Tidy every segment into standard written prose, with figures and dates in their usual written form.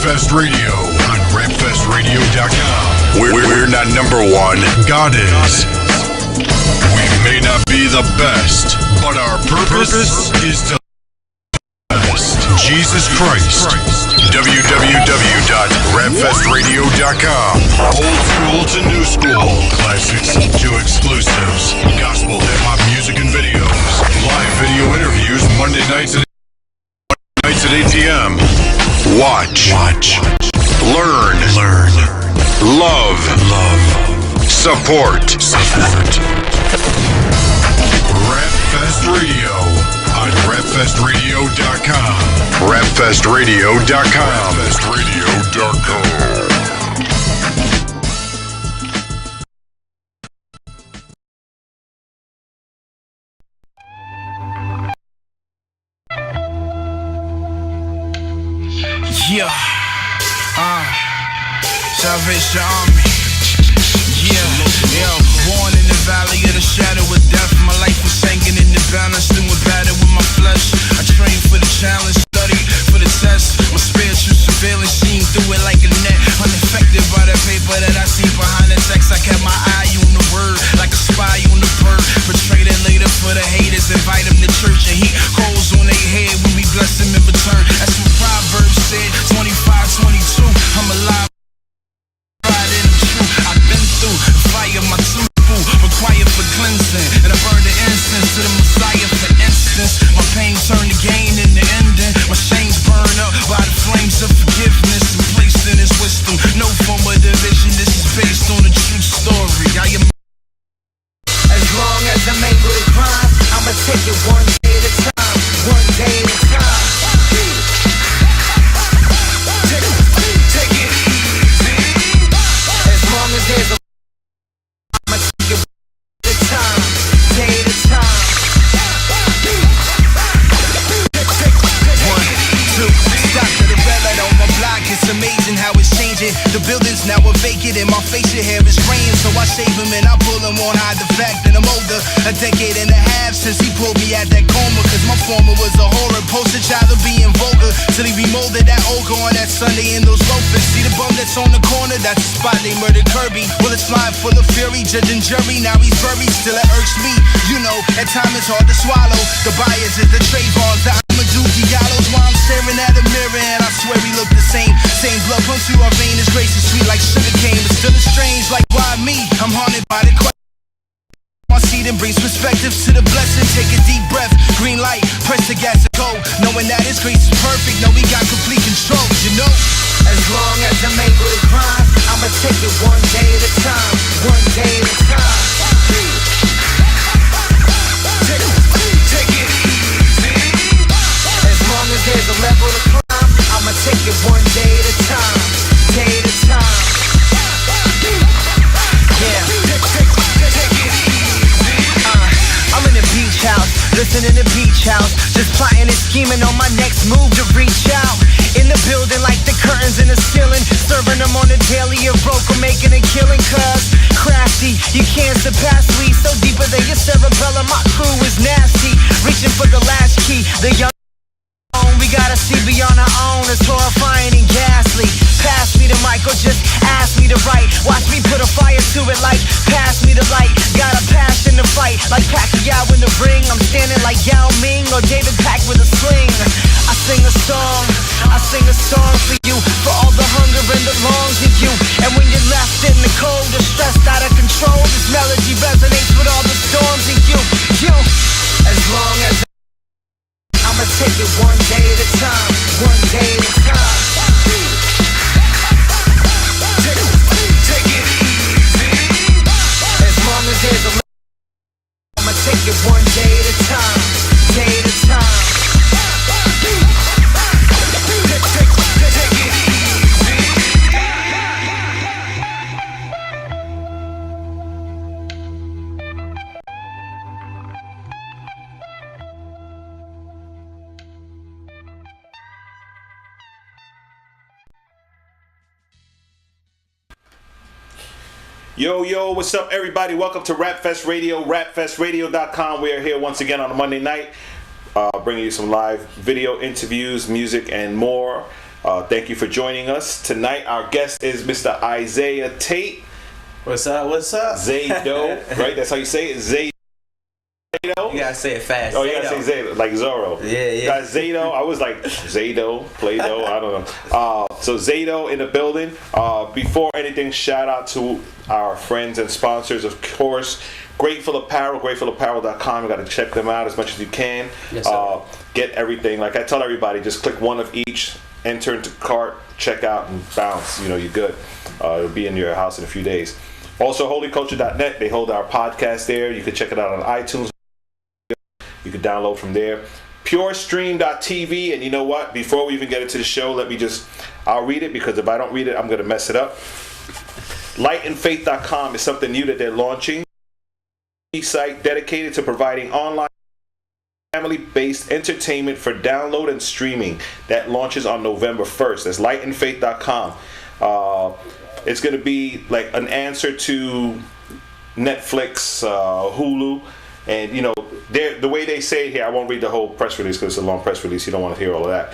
Rapfest Radio on rapfestradio.com. We're not number one. God is. We may not be the best, but our purpose is to best. Jesus Christ. www.rapfestradio.com. Old school to new school. Classics to exclusives. Gospel, hip-hop music and videos. Live video interviews Monday nights at 8 p.m. Watch. Learn. Love. Support. Rapfest Radio on rapfestradio.com. Rapfestradio.com. Yeah, Salvation Army. Yeah, born in the valley of the shadow of death. My life was sinking in the balance, doing battle with my flesh. I trained for the challenge, studied for the test. My spiritual surveillance seen through it like a net. Unaffected by the paper that I seen behind the text. I kept my eye on the word, like a spy on the bird. Portrayed it later for the haters, invite them to church and heat coals on their head when we bless them in return. That's what Proverbs said, 25-22. I'm alive. I've been through the fire, my true food required for cleansing, and I burn the incense to the Messiah for instance. My pain turned to gain in the ending. My shames burned up by the flames of forgiveness and placed in His wisdom. No form of division. This is based on a true story. I am. As long as I'm able to grind, I'ma take it one day at a time. One day at a time. Take it easy. As long as there's a I'ma take it at a time, day at a time. 1, 2, stop to the red light on my block. It's amazing how it's changing. The buildings now are vacant and my facial hair is graying. So I shave him and I pull him, won't hide the fact that I'm older. A decade and a half since he pulled me out that coma. Cause my former was a horror, poster child of being vulgar. Till he remolded that ochre on that Sunday in those loafers. See the bum that's on the corner, that's the spot they murdered Kirby. Bullets flying full of fury, judge and jury. Now he's buried, still it irks me. You know, at times it's hard to swallow. The bias is the Trayvons, the Amadou Diallo's. While I'm staring at a mirror and I swear we look the same. Same blood pumps through our vein, is grace is sweet like sugar cane. But still it's strange, like why me? I'm haunted by the question. My seat and brings perspective to the blessing. Take a deep breath, green light, press the gas and go. Knowing that His grace is perfect, know we got complete control, you know. As long as I'm able to grind, I'ma take it one day at a time. One day at a time. Take it easy. As long as there's a level to climb, I'ma take it one day at a time. Day at a time. Yeah. Take it easy. I'm in the beach house, listening to beach house, just plotting and scheming on my next move to reach out. In the building like the curtains in the ceiling, serving them on the daily of broker, making a killing. Cause crafty, you can't surpass me. So deeper than your cerebellum, my crew is nasty. Reaching for the last key, the young we gotta see beyond our own. It's horrifying and ghastly. Pass me the mic or just ask me to write. Watch me put a fire to it like pass me the light. Got a passion to fight like Pacquiao in the ring. I'm standing like Yao Ming or David Pack with a sling. I sing a song for you, for all the hunger and the longs in you. And when you're left in the cold or stressed out of control, this melody resonates with all the storms in you. As long as I'ma take it one day at a time. One day at a time. Take it easy. As long as there's a I'ma take it one day at a time. Day at a time. Take it easy. Yo, what's up, everybody? Welcome to Rapfest Radio, rapfestradio.com. We are here once again on a Monday night, bringing you some live video interviews, music, and more. Thank you for joining us tonight. Our guest is Mr. Isaiah Tate. What's up? What's up? Zaydo, right? That's how you say it. Zaydo. You gotta say it fast. Oh, you gotta say Zaydo, like Zorro. Yeah. Got Zaydo. I was like Zaydo, Play-Doh. I don't know. So Zaydo in the building. Before anything, shout out to our friends and sponsors, of course. Grateful Apparel, gratefulapparel.com. You got to check them out as much as you can. Yes, sir. Get everything. Like I tell everybody, just click one of each, enter into cart, check out, and bounce. You know, you're good. It'll be in your house in a few days. Also, holyculture.net. They hold our podcast there. You can check it out on iTunes. You can download from there. PureStream.tv. And you know what? Before we even get into the show, I'll read it, because if I don't read it, I'm going to mess it up. Lightandfaith.com is something new that they're launching. Site dedicated to providing online family-based entertainment for download and streaming. That launches on November 1st. That's lightandfaith.com. It's going to be like an answer to Netflix, Hulu, and you know, the way they say it here, I won't read the whole press release because it's a long press release. You don't want to hear all of that.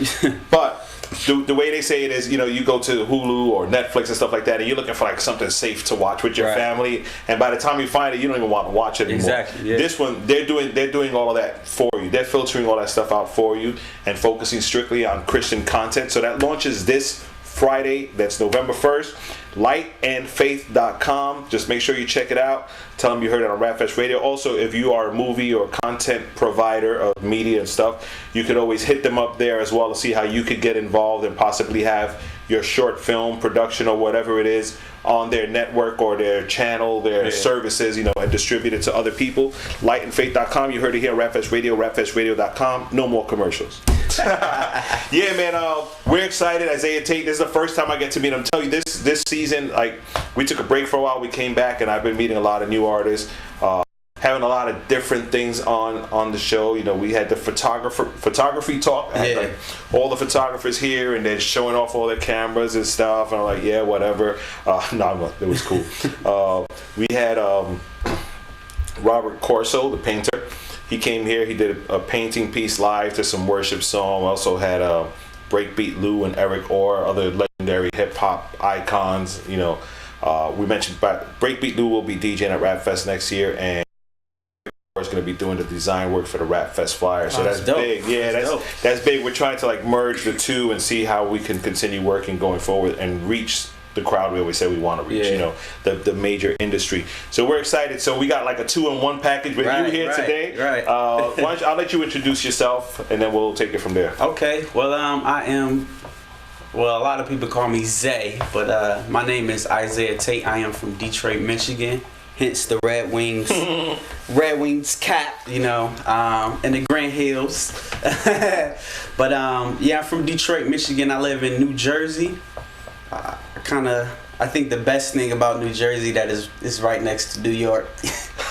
But the way they say it is, you know, you go to Hulu or Netflix and stuff like that, and you're looking for like something safe to watch with your family, and by the time you find it, you don't even want to watch it anymore. Exactly. Yeah. This one, they're doing all of that for you. They're filtering all that stuff out for you and focusing strictly on Christian content. So that launches this Friday. That's November 1st. Lightandfaith.com. Just make sure you check it out. Tell them you heard it on Rapfest Radio. Also, if you are a movie or content provider of media and stuff, you could always hit them up there as well to see how you could get involved and possibly have your short film production or whatever it is on their network or their channel, their services, you know, and distribute it to other people. Lightandfaith.com. You heard it here on Rapfest Radio, rapfestradio.com. No more commercials. Yeah, man, we're excited. Isaiah Tate, this is the first time I get to meet him. Tell you, this season, like, we took a break for a while. We came back, and I've been meeting a lot of new artists, having a lot of different things on the show. You know, we had the photography talk. I had, like, all the photographers here, and they're showing off all their cameras and stuff. And I'm like, yeah, whatever. It was cool. We had Robert Corso, the painter. He came here. He did a painting piece live to some worship song. We also had Breakbeat Lou and Eric Orr, other legendary hip hop icons. You know, we mentioned Breakbeat Lou will be DJing at Rapfest next year, and is going to be doing the design work for the Rapfest flyer. So that's big. Yeah, that's big. We're trying to like merge the two and see how we can continue working going forward and reach the crowd we always say we want to reach, you know, the major industry. So we're excited. So we got like a 2-in-1 package with you here today. Right. I'll let you introduce yourself, and then we'll take it from there. Okay. Well, a lot of people call me Zay, but my name is Isaiah Tate. I am from Detroit, Michigan. Hence the Red Wings, Red Wings cap, you know, in the Grand Hills. But I'm from Detroit, Michigan. I live in New Jersey. I think the best thing about New Jersey that is right next to New York.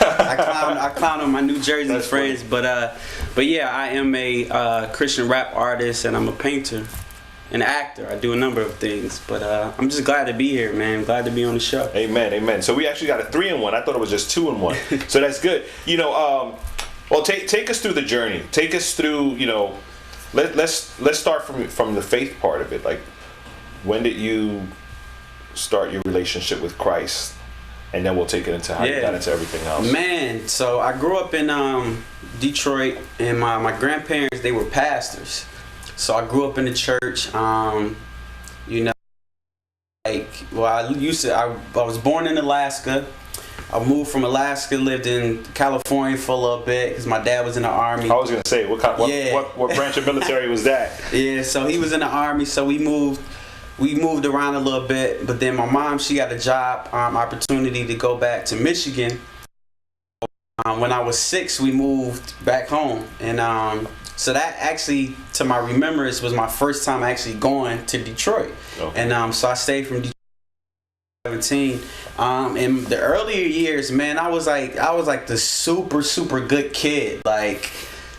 I clown on my New Jersey That's friends, funny. But yeah, I am a Christian rap artist, and I'm a painter, an actor. I do a number of things, but I'm just glad to be here, man. I'm glad to be on the show. Amen. So we actually got a 3-in-1. I thought it was just 2-in-1. So that's good. You know, well, take us through the journey. Take us through. You know, let's start from the faith part of it. Like, when did you start your relationship with Christ, and then we'll take it into how you got into everything else. Man, so I grew up in Detroit, and my grandparents, they were pastors. So I grew up in the church. You know, like, well, I was born in Alaska. I moved from Alaska, lived in California for a little bit because my dad was in the Army. I was gonna say, what branch of military was that? Yeah, so he was in the Army, so we moved around a little bit, but then my mom, she got a job opportunity to go back to Michigan. When I was 6, we moved back home, and so that actually, to my remembrance, was my first time actually going to Detroit. Okay. And so I stayed from Detroit 17. In the earlier years, man, I was like the super good kid, like.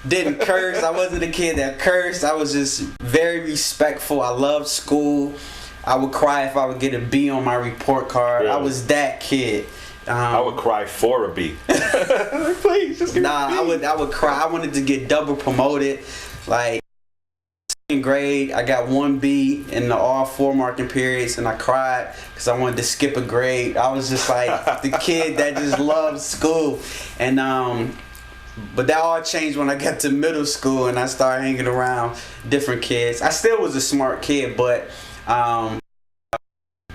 Didn't curse. I wasn't a kid that cursed. I was just very respectful. I loved school. I would cry if I would get a B on my report card. Really? I was that kid. I would cry for a B. Please, just give me a B. I would cry. I wanted to get double promoted. Like, in grade, I got 1B in all 4 marking periods, and I cried because I wanted to skip a grade. I was just like the kid that just loved school, and but that all changed when I got to middle school and I started hanging around different kids. I still was a smart kid, but I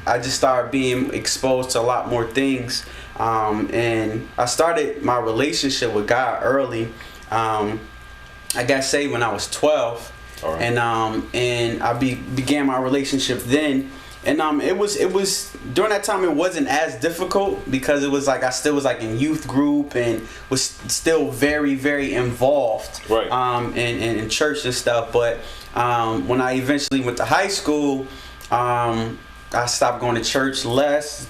just started being exposed to a lot more things, and I started my relationship with God early. I got saved when I was 12. All right. And I began my relationship then, and it was during that time it wasn't as difficult because it was like I still was like in youth group and was still very, very involved, right, in church and stuff. But when I eventually went to high school, I stopped going to church less.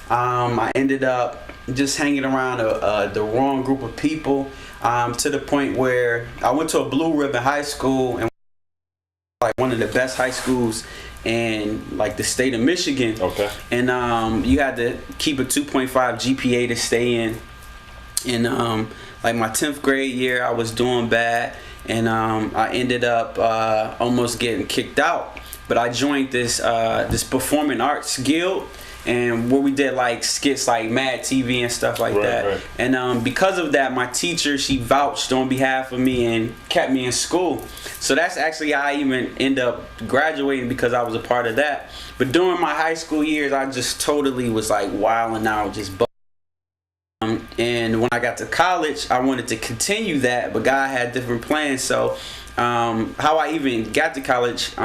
I ended up just hanging around the wrong group of people. To the point where I went to a blue ribbon high school, and like one of the best high schools in like the state of Michigan. Okay. And you had to keep a 2.5 GPA to stay in. And like my 10th grade year, I was doing bad, and I ended up almost getting kicked out. But I joined this performing arts guild, and where we did like skits like Mad TV and stuff like that. Right. And because of that, my teacher, she vouched on behalf of me and kept me in school. So that's actually how I even ended up graduating, because I was a part of that. But during my high school years, I just totally was like wilding out, just and when I got to college, I wanted to continue that, but God had different plans. So how I even got to college,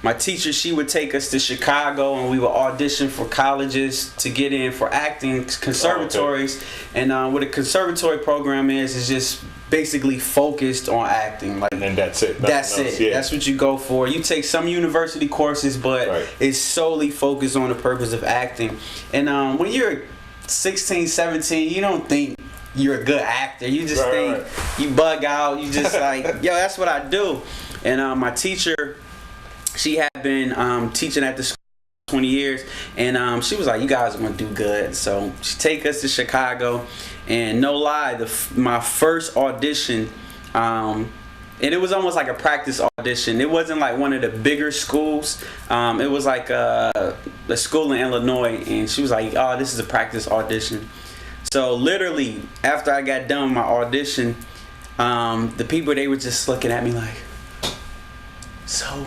my teacher, she would take us to Chicago, and we would audition for colleges to get in for acting conservatories. Oh, okay. And what a conservatory program is just basically focused on acting. Like, and that's it. That's it. Yeah. That's what you go for. You take some university courses, but right, it's solely focused on the purpose of acting. And when you're 16, 17, you don't think you're a good actor. You just think you bug out. You just like, yo, that's what I do. And my teacher, she had been teaching at the school for 20 years, and she was like, you guys are going to do good. So she take us to Chicago, and no lie, my first audition, and it was almost like a practice audition. It wasn't like one of the bigger schools. It was like a school in Illinois, and she was like, oh, this is a practice audition. So literally, after I got done with my audition, the people, they were just looking at me like, so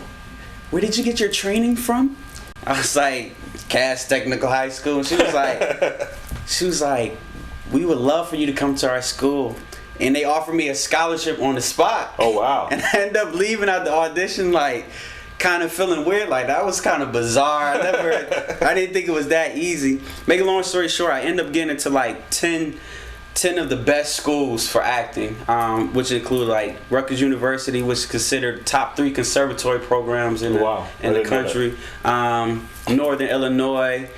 where did you get your training from? I was like, Cass Technical High School. And she was like, we would love for you to come to our school. And they offered me a scholarship on the spot. Oh, wow. And I ended up leaving out the audition, like, kind of feeling weird. Like, that was kind of bizarre. I didn't think it was that easy. Make a long story short, I ended up getting into like 10 of the best schools for acting, which include like Rutgers University, which is considered top 3 conservatory programs in the country. Northern Illinois,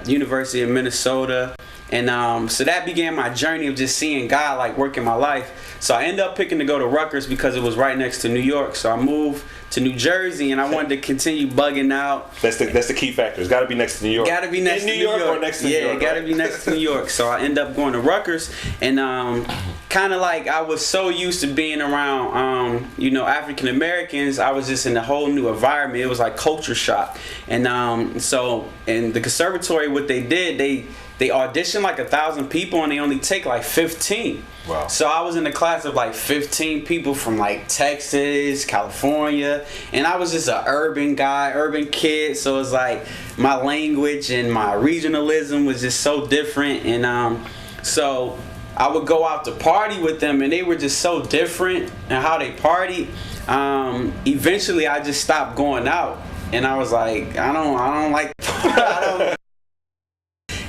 University of Minnesota. And so that began my journey of just seeing God like work in my life. So I ended up picking to go to Rutgers because it was right next to New York. So I moved to New Jersey, and I wanted to continue bugging out. That's the key factor. It's got to be next to New York. Got to be next to New York. Or next to New York. Yeah, got to be next to New York. So I ended up going to Rutgers, and kind of like I was so used to being around, African Americans. I was just in a whole new environment. It was like culture shock. And so in the conservatory, what they did, they auditioned like 1,000 people, and they only take like 15. Wow. So I was in a class of like 15 people from like Texas, California, and I was just an urban kid. So it's like my language and my regionalism was just so different. And so I would go out to party with them, and they were just so different in how they partied. Eventually I just stopped going out, and I was like, I don't like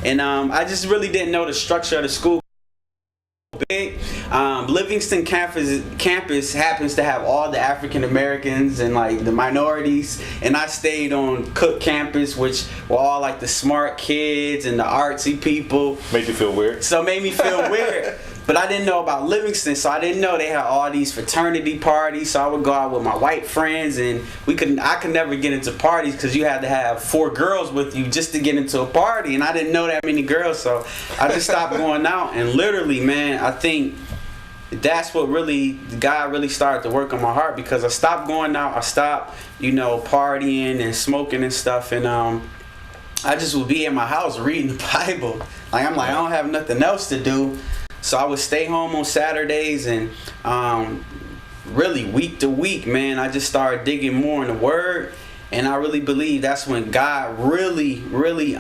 and I just really didn't know the structure of the school. Big. Livingston campus happens to have all the African Americans and like the minorities, and I stayed on Cook campus, which were all like the smart kids and the artsy people. Made you feel weird? So it made me feel weird. But I didn't know about Livingston, so I didn't know they had all these fraternity parties. So I would go out with my white friends, and I could never get into parties because you had to have 4 girls with you just to get into a party, and I didn't know that many girls, so I just stopped going out. And literally, man, I think that's what really, God really started to work on my heart, because I stopped going out. I stopped, partying and smoking and stuff. And I just would be in my house reading the Bible. I don't have nothing else to do. So I would stay home on Saturdays, and really week to week, man, I just started digging more in the Word. And I really believe that's when God really, really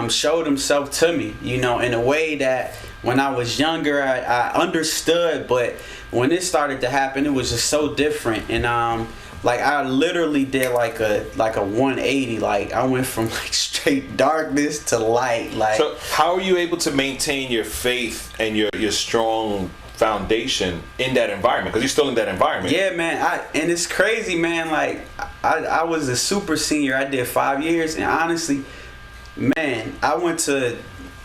showed himself to me, in a way that when I was younger, I understood. But when it started to happen, it was just so different. And I literally did like a 180. Like, I went from like straight darkness to light. Like, so how are you able to maintain your faith and your strong foundation in that environment? Because you're still in that environment. Yeah, man. And it's crazy, man. Like, I was a super senior. I did 5 years, and honestly, man, I went to,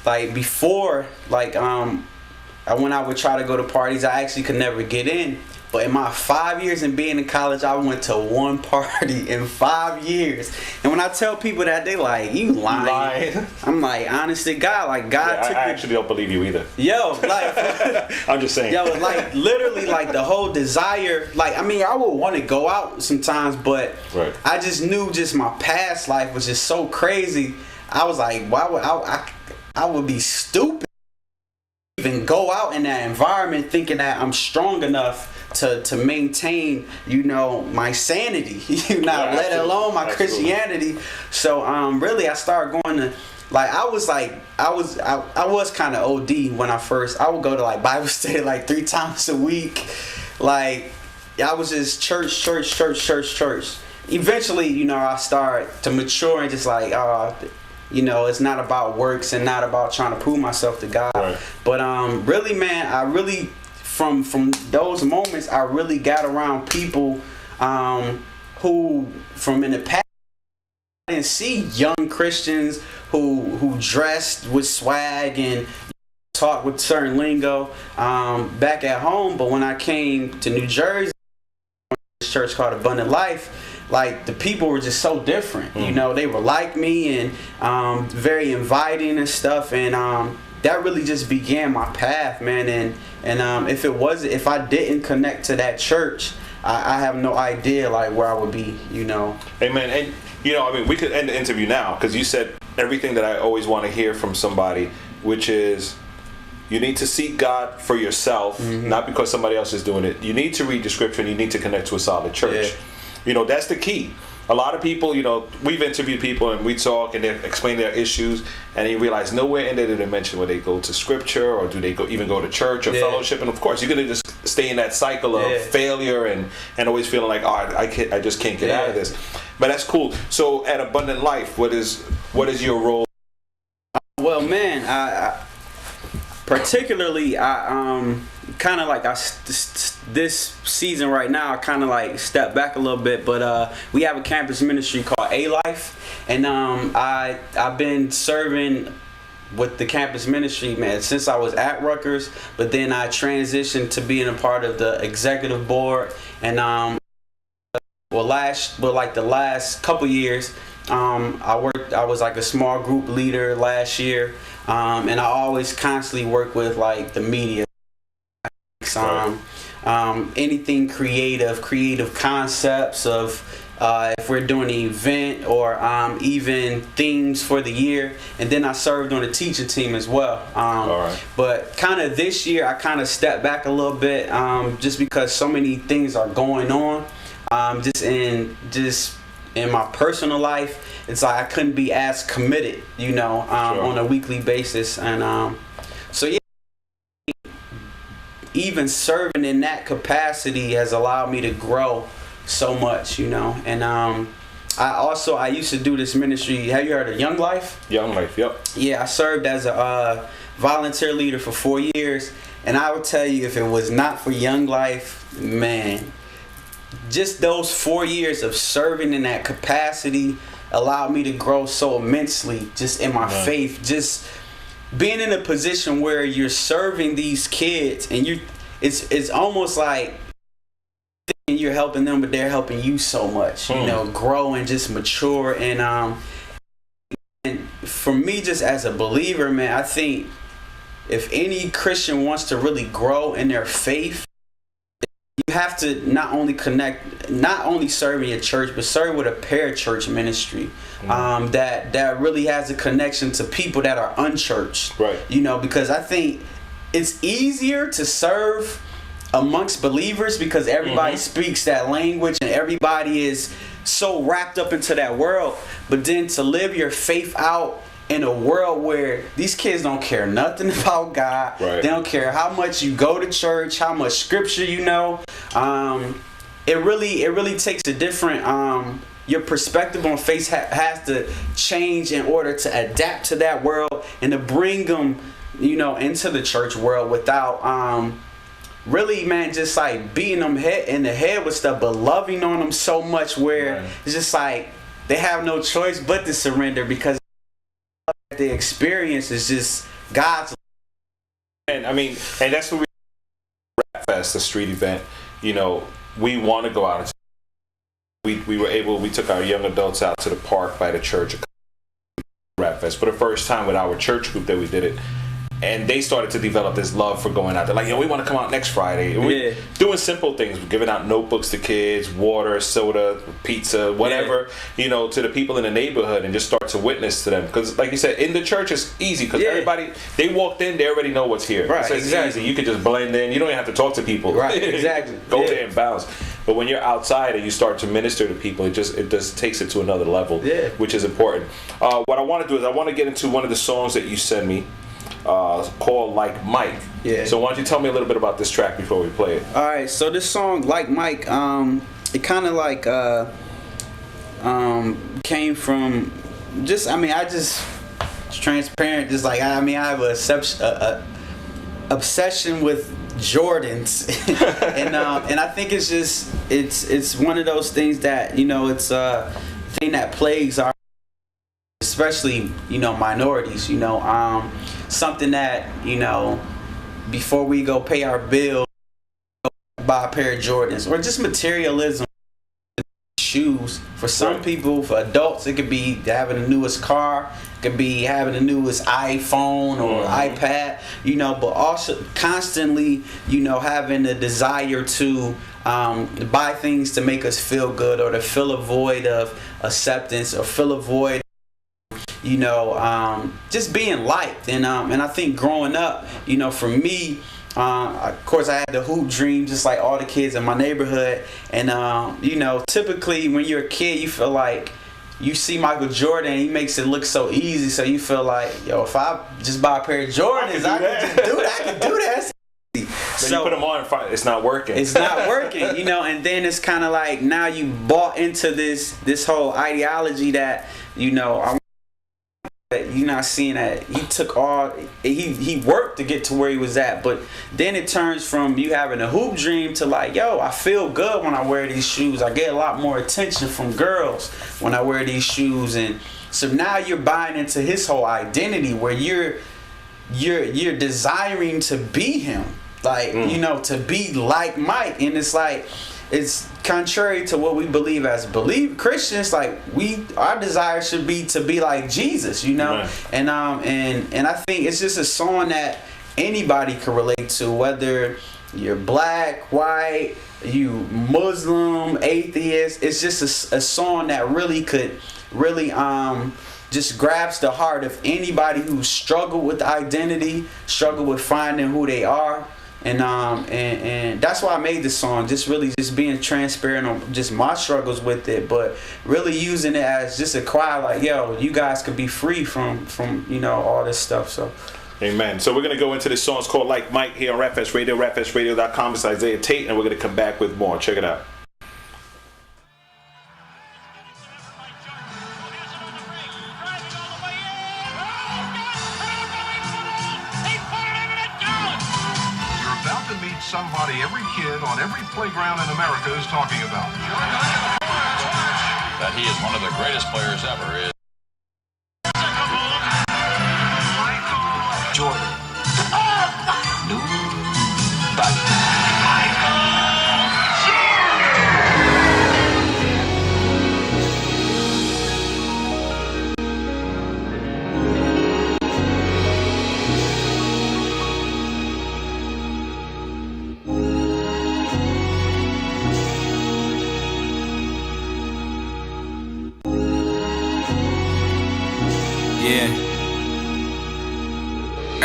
like, before, like, when I would try to go to parties, I actually could never get in. But in my 5 years in being in college, I went to one party in 5 years. And when I tell people that, they like, you lying. I'm like, honest to God, like, God took I actually don't believe you either. Yo, like, I'm just saying. Yo, like, literally, like, the whole desire, like, I mean, I would want to go out sometimes, but right. I just knew just my past life was just so crazy. I was like, why would I would be stupid to even go out in that environment thinking that I'm strong enough to maintain, my sanity, let alone my Christianity. So really, I started going to, like, I was kind of OD when I would go to, like, Bible study like 3 times a week. Like, I was just church. Eventually, I started to mature and just like, it's not about works and not about trying to prove myself to God. Right. But really, man, I really, from those moments, I really got around people who, from in the past, I didn't see young Christians who dressed with swag and talked with certain lingo back at home. But when I came to New Jersey, this church called Abundant Life, like, the people were just so different. They were like me and very inviting and stuff. And that really just began my path, man. And if I didn't connect to that church, I have no idea, like, where I would be, Amen. And we could end the interview now, because you said everything that I always want to hear from somebody, which is, you need to seek God for yourself, not because somebody else is doing it. You need to read the scripture, and you need to connect to a solid church. Yeah. That's the key. A lot of people, we've interviewed people and we talk and they explain their issues, and you realize nowhere in there did they mention where they go to scripture, or do they even go to church or fellowship. And of course, you're going to just stay in that cycle of failure and always feeling like, I just can't get out of this. But that's cool. So at Abundant Life, what is your role? Well, man, I particularly, kind of like this season right now, I kind of like step back a little bit, but we have a campus ministry called A Life, and I've been serving with the campus ministry, man, since I was at Rutgers. But then I transitioned to being a part of the executive board, and the last couple years, I was like a small group leader last year, and I always constantly work with, like, the media. Anything creative concepts of if we're doing an event, or even themes for the year. And then I served on the teaching team as well. But kind of this year, I kind of stepped back a little bit, just because so many things are going on, just in my personal life. It's like I couldn't be as committed, on a weekly basis. And so yeah, even serving in that capacity has allowed me to grow so much, And I used to do this ministry. Have you heard of Young Life? Young Life, yep. Yeah, I served as a volunteer leader for 4 years, and I would tell you, if it was not for Young Life, man, just those 4 years of serving in that capacity allowed me to grow so immensely, just in my faith. Just being in a position where you're serving these kids, and it's almost like you're helping them, but they're helping you so much, grow and just mature. And for me, just as a believer, man, I think if any Christian wants to really grow in their faith, you have to not only serve in your church, but serve with a parachurch ministry that really has a connection to people that are unchurched. Right. You know, because I think it's easier to serve amongst believers because everybody speaks that language and everybody is so wrapped up into that world. But then to live your faith out in a world where these kids don't care nothing about God. Right. They don't care how much you go to church, how much scripture you know. It really takes a different your perspective on faith has to change in order to adapt to that world and to bring them, you know, into the church world without really, man, just like beating them in the head with stuff, but loving on them so much where it's just like they have no choice but to surrender because the experience is just God's. And I mean, and that's what Rap Fest, the street event. You know, we want to go out and we took our young adults out to the park by the church. Rap Fest for the first time with our church group that we did it. And they started to develop this love for going out. They're like, yo, we want to come out next Friday. And we're doing simple things. We're giving out notebooks to kids, water, soda, pizza, whatever, you know, to the people in the neighborhood and just start to witness to them. Because like you said, in the church it's easy because everybody, they walked in, they already know what's here. Right, so it's exactly. easy. You can just blend in. You don't even have to talk to people. Right, exactly. Go there and bounce. But when you're outside and you start to minister to people, it just takes it to another level, which is important. What I want to do is I want to get into one of the songs that you send me. Called Like Mike. Yeah. So why don't you tell me a little bit about this track before we play it? All right. So this song, Like Mike, it kind of like came from just. I mean, I just transparent. Just like I have a obsession with Jordans, and I think it's just it's one of those things that, you know, it's a thing that plagues our, especially, you know, minorities, you know, something that, you know, before we go pay our bills, buy a pair of Jordans, or just materialism. Shoes for some people, for adults, it could be having the newest car, it could be having the newest iPhone or iPad, you know, but also constantly, you know, having the desire to buy things to make us feel good or to fill a void of acceptance or fill a void, you know, just being liked. And I think growing up, you know, for me, of course I had the hoop dream just like all the kids in my neighborhood. And, you know, typically when you're a kid, you feel like you see Michael Jordan, he makes it look so easy. So you feel like, yo, if I just buy a pair of Jordans, I can just do that. I can do that. So you put them on, it's not working. It's not working, you know. And then it's kind of like now you bought into this whole ideology that, you know, you're not seeing that he took all he worked to get to where he was at, but then it turns from you having a hoop dream to like, yo, I feel good when I wear these shoes. I get a lot more attention from girls when I wear these shoes. And so now you're buying into his whole identity where you're desiring to be him, like, you know, to be like Mike. And it's like, it's contrary to what we believe as Christians. Like, our desire should be to be like Jesus, you know. Right. And I think it's just a song that anybody can relate to, whether you're black, white, you Muslim, atheist. It's just a song that really could just grabs the heart of anybody who struggled with identity, struggled with finding who they are. And that's why I made this song, just being transparent on just my struggles with it, but really using it as just a cry, like, yo, you guys could be free from you know, all this stuff. So amen. So we're going to go into this song. It's called Like Mike here on Rapfest Radio, rapfestradio.com. It's Isaiah Tate, and we're going to come back with more. Check it out. Somebody every kid on every playground in America is talking about. That he is one of the greatest players ever is Michael Jordan.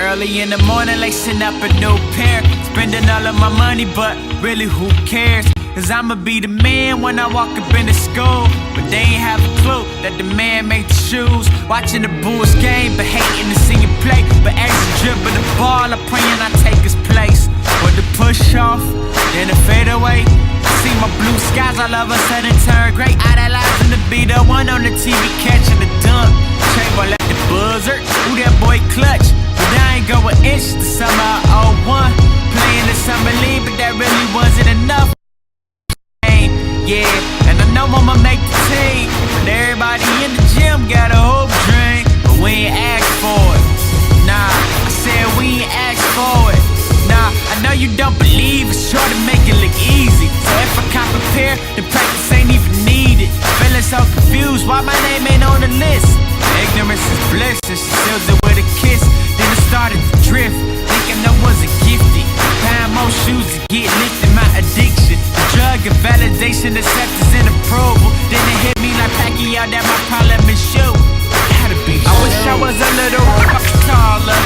Early in the morning, lacing up a new pair. Spending all of my money, but really who cares? Cause I'ma be the man when I walk up in the school. But they ain't have a clue that the man made the shoes. Watching the Bulls game, but hating to see him play. But as he dribble the ball, I'm praying I take his place. With the push off, then the fade away. I see my blue skies all of a sudden turn gray. Idolizing to be the one on the TV catching the dunk. Ball at the buzzer, ooh that boy clutch. But I ain't go an inch to summer of 01. Playing the summer league, but that really wasn't enough. Yeah, and I know I'ma make the team. But everybody in the gym got a hoop dream. But we ain't asked for it. Nah, I said we ain't asked for it. Nah, I know you don't believe it's try to make it look easy. So if I cop a pair, the practice ain't even needed. Feeling so confused, why my name ain't on the list? Ignorance is bliss, and she seals it with a kiss. Then it started to drift, thinking I wasn't gifted. Buying more shoes to get lifted, my addiction. The drug of validation, acceptance and approval. Then it hit me like Pacquiao that my problem is you. Gotta be I wish I was a little taller.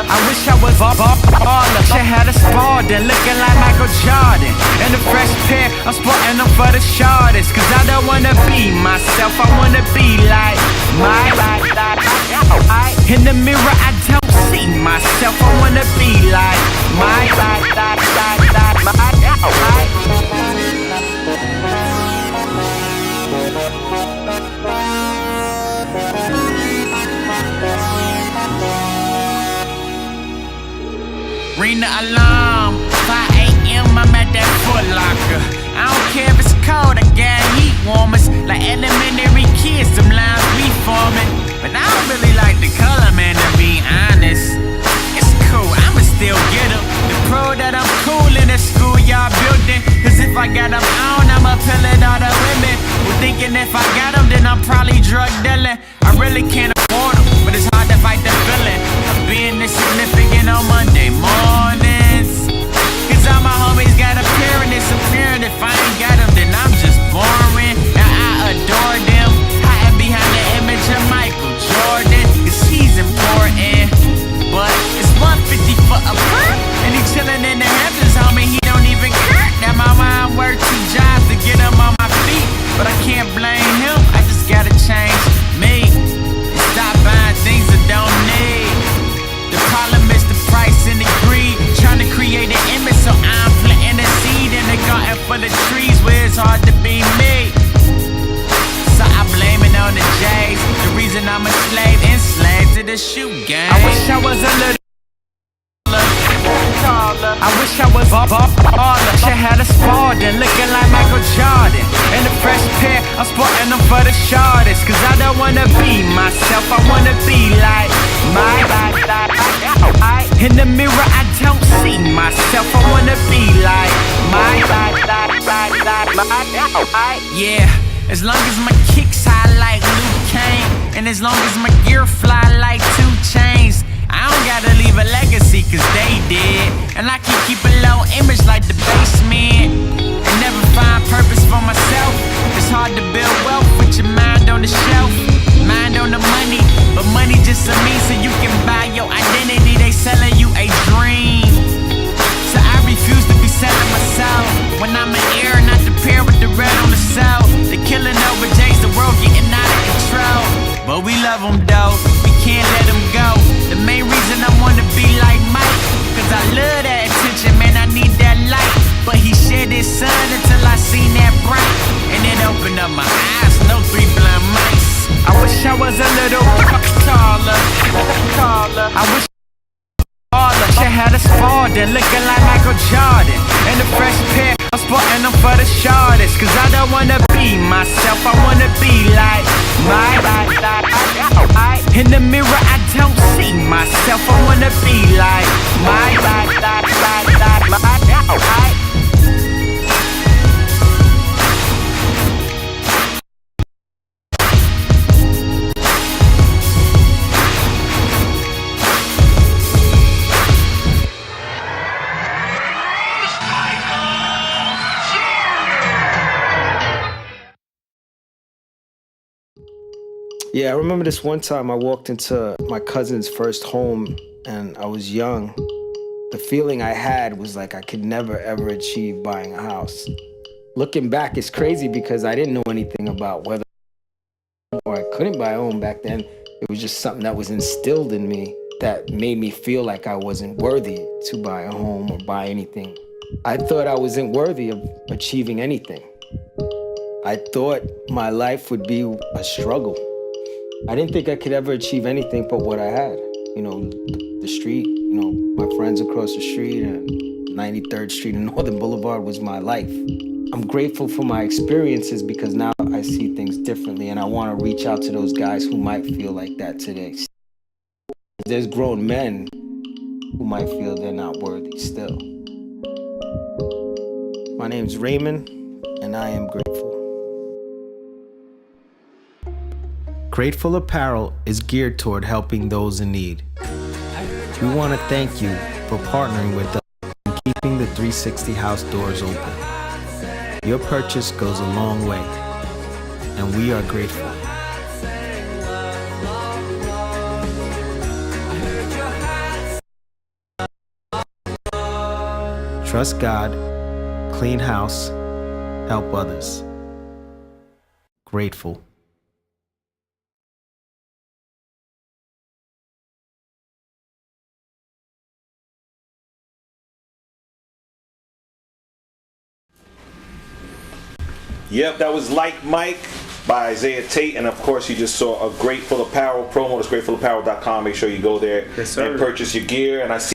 I wish I was baller. She had a Spalding, looking like Michael Jordan. And a fresh pair, I'm sporting them for the shortest. Cause I don't wanna be myself, I wanna be like my life. In the mirror, I don't see myself, I wanna be like my life. Ring the alarm, 5 a.m. I'm at that Foot Locker. I don't care if it's cold, I got heat warmers. Like elementary kids, them lines be forming. But I don't really like the color, man, to be honest. It's cool, I'ma still get them. The pro that I'm cool in the schoolyard building. Cause if I got them on, I'ma pill it all the women. Who thinking if I got them, then I'm probably drug dealing. I really can't afford them, but it's hard to fight the feeling of being insignificant on Monday mornings. Cause all my homies got a parent, it's apparent. If I ain't got them, then I'm just boring. And I adore them, hiding behind the image of Michael Jordan. Cause he's important, but it's 150 for a perk. And he chillin' in the Hamptons, homie, he don't even care. Now my mind worked 2 jobs to get him on my feet. But I can't blame him, I just gotta change me. And stop buying things I don't need. The problem is the price and the greed. Trying to create an image, so I'm planting a seed in a garden full of trees where it's hard to be me. So I blame it on the J's. The reason I'm a slave, enslaved to the shoe game. I wish I was a little taller. I wish I was baller. She had a Spalding, looking like Michael Jordan. And a fresh pair, I'm sporting them for the shortest. Cause I don't wanna be myself, I wanna be like my life. In the mirror, I don't see myself, I wanna be like my life. Yeah, as long as my kicks high like Luke Kane, and as long as my gear fly like 2 chains, I don't gotta leave a legacy cause they did. And I can keep a low image like the basement, and never find purpose for myself. It's hard to build wealth with your mind on the shelf. Mind on the money, but money just a means so you can buy your identity. They selling you a dream, so I refuse to be selling myself. When I'm an heir, not to pair with the red on the cell. The killing over J's, the world getting out of control. But we love them though, we can't let them go. The main reason I wanna be like Mike, cause I love that attention, man, I need that light. But he shed his sun until I seen that bright, and it opened up my eyes, no 3 blind mice. I wish I was a little taller. I wish she had a Spalding, looking like Michael Jordan. And a fresh pair, I'm sporting them for the shortest. Cause I don't wanna be myself, I wanna be like my life. In the mirror, I don't see myself, I wanna be like my life. Yeah, I remember this one time I walked into my cousin's first home and I was young, the feeling I had was like I could never ever achieve buying a house. Looking back, it's crazy because I didn't know anything about whether or I couldn't buy a home back then. It was just something that was instilled in me that made me feel like I wasn't worthy to buy a home or buy anything. I thought I wasn't worthy of achieving anything. I thought my life would be a struggle. I didn't think I could ever achieve anything but what I had. You know, the street, you know, my friends across the street, and 93rd Street and Northern Boulevard was my life. I'm grateful for my experiences because now I see things differently, and I want to reach out to those guys who might feel like that today. There's grown men who might feel they're not worthy still. My name's Raymond, and I am grateful. Grateful Apparel is geared toward helping those in need. We want to thank you for partnering with us and keeping the 360 House doors open. Your purchase goes a long way, and we are grateful. Trust God, clean house, help others. Grateful. Yep, that was Like Mike by Isaiah Tate, and of course you just saw a Grateful Apparel promo. It's gratefulapparel.com. Make sure you go there and purchase your gear. And I see.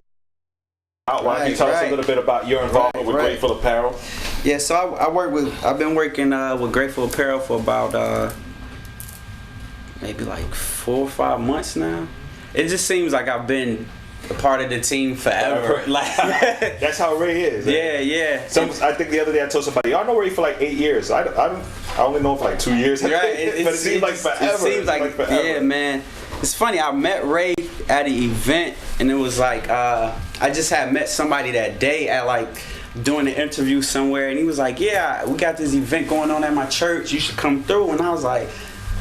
Why don't you tell us a little bit about your involvement with Grateful Apparel? Yeah, so I've been working with Grateful Apparel for about maybe like 4 or 5 months now. It just seems like I've been a part of the team forever. Like that's how Ray is. Yeah. I think the other day I told somebody, I know Ray for like 8 years. I only know him for like 2 years. Right. But it seems like forever. It seems like forever. Yeah, man. It's funny. I met Ray at an event, and it was like I just had met somebody that day at like doing an interview somewhere, and he was like, "Yeah, we got this event going on at my church. You should come through." And I was like,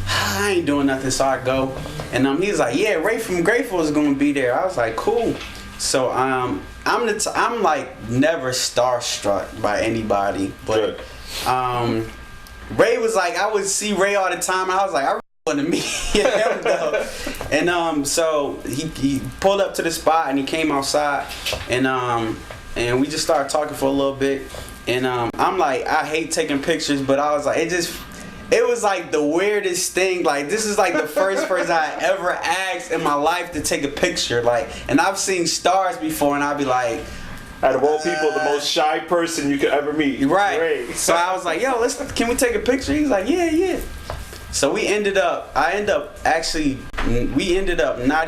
I ain't doing nothing, so I go. And he was like, "Yeah, Ray from Grateful is gonna be there." I was like, "Cool." So I'm like never starstruck by anybody, but Ray was like, I would see Ray all the time. I was like, I really want to meet him though. And so he pulled up to the spot and he came outside, and we just started talking for a little bit. And I'm like, I hate taking pictures, but I was like, it was like the weirdest thing. Like, this is like the first person I ever asked in my life to take a picture. Like, and I've seen stars before, and I'd be like, out of all people, the most shy person you could ever meet. Right. Ray. So I was like, yo, can we take a picture? He's like, yeah. So we ended up not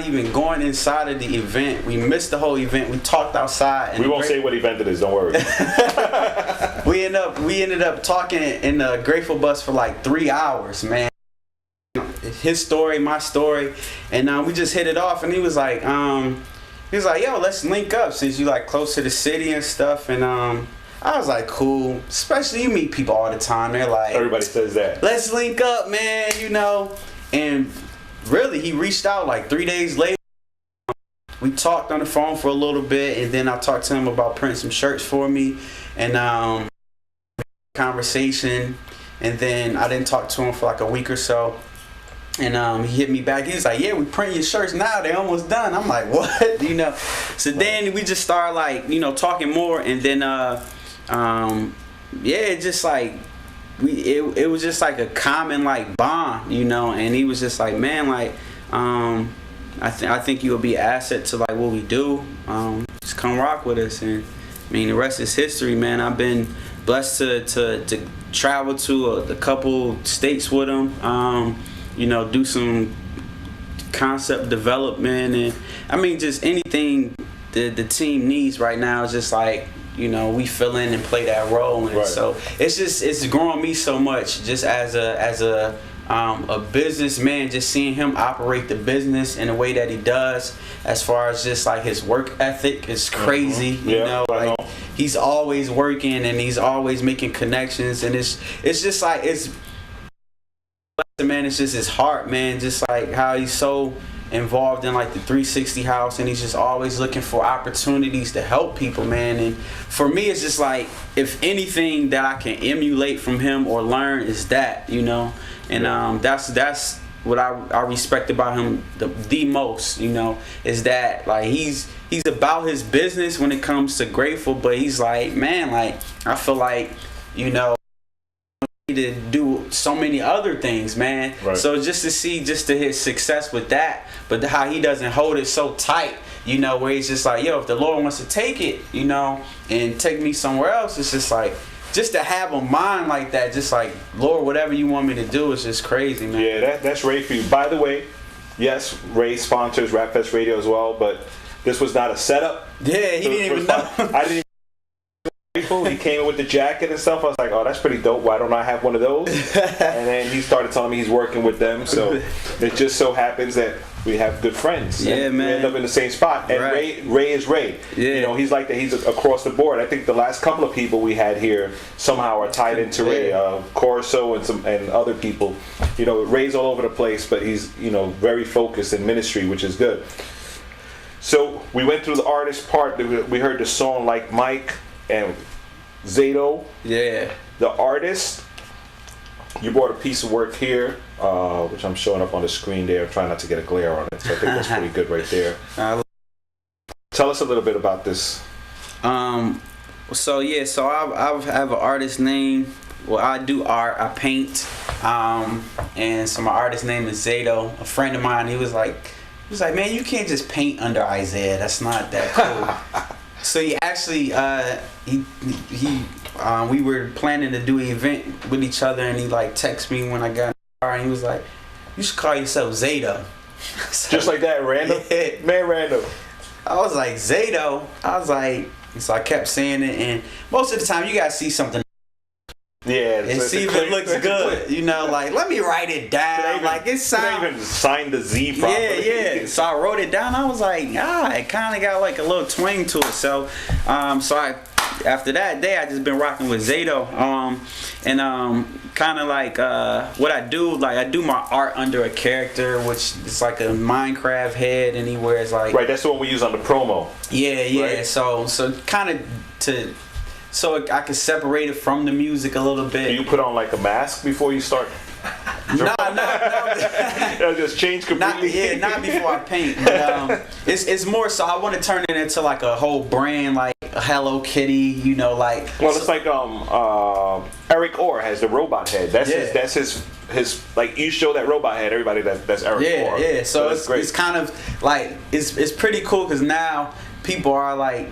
even going inside of the event. We missed the whole event. We talked outside. We won't say what event it is, don't worry. We ended up talking in the Grateful Bus for like 3 hours, man. His story, my story, and we just hit it off. And he was like, yo, let's link up since you like close to the city and stuff. And I was like, cool. Especially you meet people all the time. They're like, everybody says that. Let's link up, man, you know. And really, he reached out like 3 days later. We talked on the phone for a little bit, and then I talked to him about printing some shirts for me. And conversation. And then I didn't talk to him for like a week or so. And he hit me back. He was like, yeah, we print your shirts now. They're almost done. I'm like, what? You know. So then we just started like, you know, talking more. And then it just like it was just like a common like bond, you know. And he was just like, man, like I think you'll be an asset to like what we do. Just come rock with us. And I mean, the rest is history, man. I've been blessed to travel to a couple states with him. You know, do some concept development, and I mean just anything the team needs right now is just like, you know, we fill in and play that role. And so it's growing me so much just as a businessman, just seeing him operate the business in the way that he does, as far as just like his work ethic is crazy. You know, like he's always working and he's always making connections, and it's just like man, it's just his heart, man, just like how he's so involved in like the 360 house, and he's just always looking for opportunities to help people, man. And for me, it's just like, if anything that I can emulate from him or learn is that, you know. And that's what I respect about him the most, you know, is that like he's about his business when it comes to Grateful, but he's like, man, like I feel like, you know, to do so many other things, man. Right. So just to his success with that, but how he doesn't hold it so tight, you know, where he's just like, yo, if the Lord wants to take it, you know, and take me somewhere else, it's just like, just to have a mind like that, just like, Lord, whatever you want me to do, is just crazy, man. Yeah, that's Ray for you. By the way, yes, Ray sponsors Rap Fest Radio as well, but this was not a setup. Yeah, he didn't even know. I didn't even know. He came in with the jacket and stuff. I was like, oh, that's pretty dope. Why don't I have one of those? And then he started telling me he's working with them. So it just so happens that we have good friends. Yeah, and man. We end up in the same spot. And Right. Ray is Ray. Yeah. You know, he's like that. He's across the board. I think the last couple of people we had here somehow are tied into Ray. Corso and other people. You know, Ray's all over the place, but he's, you know, very focused in ministry, which is good. So we went through the artist part. We heard the song Like Mike and Zato. Yeah. The artist, you brought a piece of work here, which I'm showing up on the screen there. I'm trying not to get a glare on it. So I think that's pretty good right there. Tell us a little bit about this. So I have an artist name. Well, I do art. I paint. And so my artist name is Zato. A friend of mine, he was like, man, you can't just paint under Isaiah. That's not that cool. So he actually, we were planning to do an event with each other, and he like texted me when I got in the car, and he was like, you should call yourself Zato. So, just like that, random? Yeah. Man, random. I was like, Zato? I was like, so I kept saying it, and most of the time you gotta see something. Yeah, And see if it looks good, you know, like, let me write it down, like, it sounds... Could I even sign the Z properly? Yeah, so I wrote it down, I was like, it kind of got like a little twang to it, so after that day, I just been rocking with Zato, and kind of like, what I do, like, I do my art under a character, which is like a Minecraft head, and he wears like... Right, that's the one we use on the promo. Yeah, right? so kind of so I could separate it from the music a little bit. Do you put on like a mask before you start? No. It'll just change completely. Not before I paint. But, it's more so I want to turn it into like a whole brand, like a Hello Kitty, you know, like. Well, it's like Eric Orr has the robot head. That's his like, you show that robot head, everybody that's Eric Orr. Yeah. So great. it's kind of like it's pretty cool because now people are like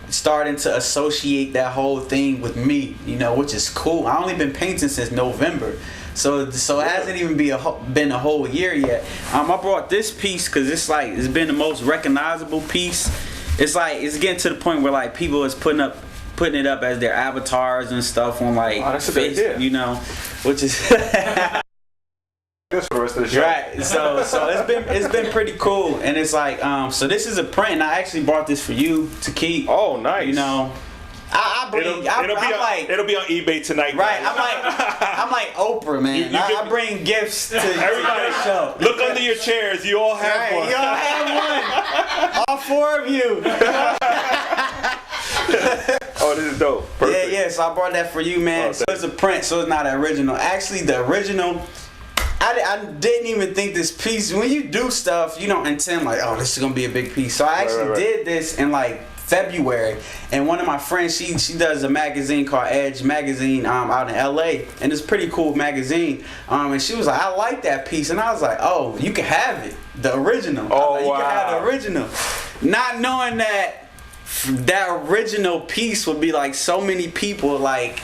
starting to associate that whole thing with me, you know, which is cool. I only been painting since November, so it hasn't even been a whole year yet. I brought this piece because it's been the most recognizable piece. It's getting to the point where like people is putting it up as their avatars and stuff on like that's a good idea. you know, which is This for the rest of the show. right. So it's been pretty cool, and it's like so this is a print, and I actually brought this for you to keep. Oh, nice. You know, it'll be on eBay tonight. Right, guys. I'm like Oprah, man. I bring gifts to everybody. Show. Look under your chairs. You all have one. You all have one. All four of you. Oh, this is dope. Perfect. Yeah. So I brought that for you, man. So it's a print, so it's not an original. Actually, the original. I didn't even think this piece. When you do stuff, you don't intend like, oh, this is gonna be a big piece. So I actually did this in like February, and one of my friends, she does a magazine called Edge Magazine out in LA, and it's a pretty cool magazine. And she was like, I like that piece, and I was like, oh, you can have it, the original. Oh, like, wow. You can have the original, not knowing that original piece would be like so many people like